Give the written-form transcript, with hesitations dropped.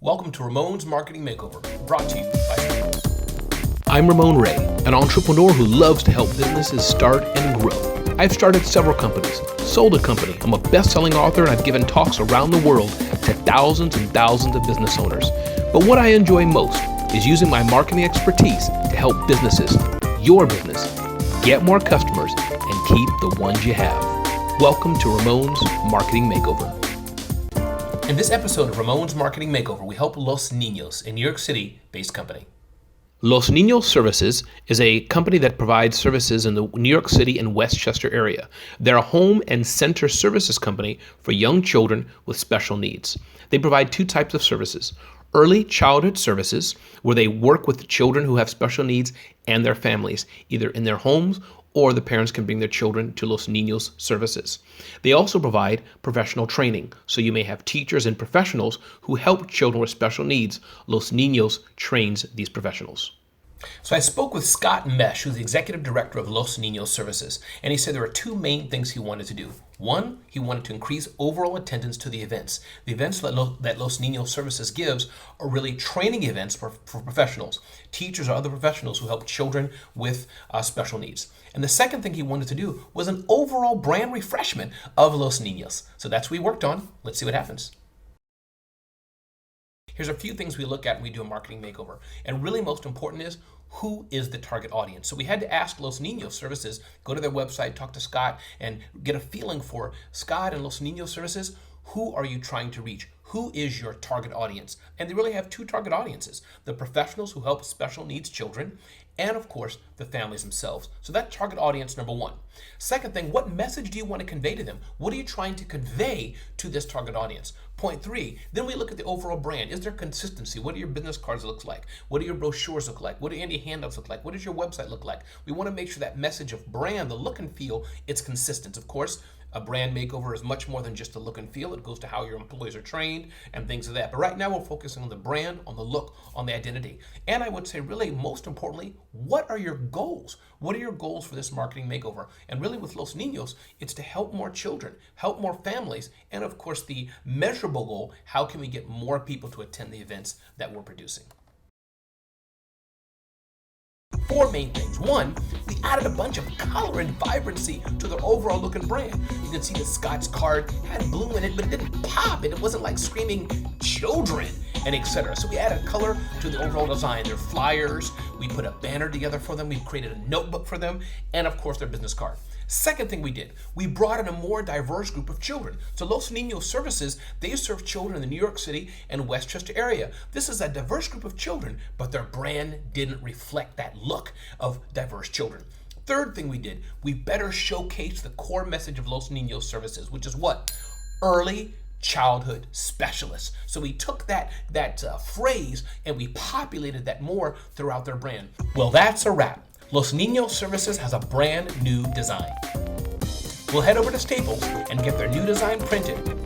Welcome to Ramon's Marketing Makeover, brought to you by Ninos. I'm Ramon Ray, an entrepreneur who loves to help businesses start and grow. I've started several companies, sold a company, I'm a best-selling author, and I've given talks around the world to thousands and thousands of business owners. But what I enjoy most is using my marketing expertise to help businesses, your business, get more customers and keep the ones you have. Welcome to Ramon's Marketing Makeover. In this episode of Ramon's Marketing Makeover, we help Los Ninos, a New York City-based company. Los Ninos Services is a company that provides services in the New York City and Westchester area. They're a home and center services company for young children with special needs. They provide two types of services: early childhood services, where they work with children who have special needs and their families, either in their homes or the parents can bring their children to Los Ninos Services. They also provide professional training, so you may have teachers and professionals who help children with special needs. Los Ninos trains these professionals. So I spoke with Scott Mesh, who's the executive director of Los Ninos Services, and he said there are two main things he wanted to do. One, he wanted to increase overall attendance to the events. The events that Los Ninos Services gives are really training events for professionals, teachers or other professionals who help children with special needs. And the second thing he wanted to do was an overall brand refreshment of Los Ninos. So that's what we worked on. Let's see what happens. Here's a few things we look at when we do a marketing makeover. And really most important is, who is the target audience? So we had to ask Los Ninos Services, go to their website, talk to Scott, and get a feeling for Scott and Los Ninos Services. Who are you trying to reach? Who is your target audience? And they really have two target audiences: the professionals who help special needs children, and of course, the families themselves. So that's target audience number one. Second thing, what message do you want to convey to them? What are you trying to convey to this target audience? Point three, then we look at the overall brand. Is there consistency? What do your business cards look like? What do your brochures look like? What do any handouts look like? What does your website look like? We want to make sure that message of brand, the look and feel, it's consistent. Of course, a brand makeover is much more than just the look and feel. It goes to how your employees are trained and things of that. But right now we're focusing on the brand, on the look, on the identity. And I would say really most importantly, what are your goals? What are your goals for this marketing makeover? And really with Los Ninos, it's to help more children, help more families, and of course the measurable goal, how can we get more people to attend the events that we're producing? Four main things. One, we added a bunch of color and vibrancy to their overall look and brand. You can see that Scott's card had blue in it, but it didn't pop, and it wasn't like screaming children and etc. So we added color to the overall design. Their flyers, we put a banner together for them, we created a notebook for them, and of course their business card. Second thing we did, we brought in a more diverse group of children. So Los Ninos Services, they serve children in the New York City and Westchester area. This is a diverse group of children, but their brand didn't reflect that look of diverse children. Third thing we did, we better showcase the core message of Los Ninos Services, which is what? Early childhood specialists. So we took that phrase and we populated that more throughout their brand. Well, that's a wrap. Los Ninos Services has a brand new design. We'll head over to Staples and get their new design printed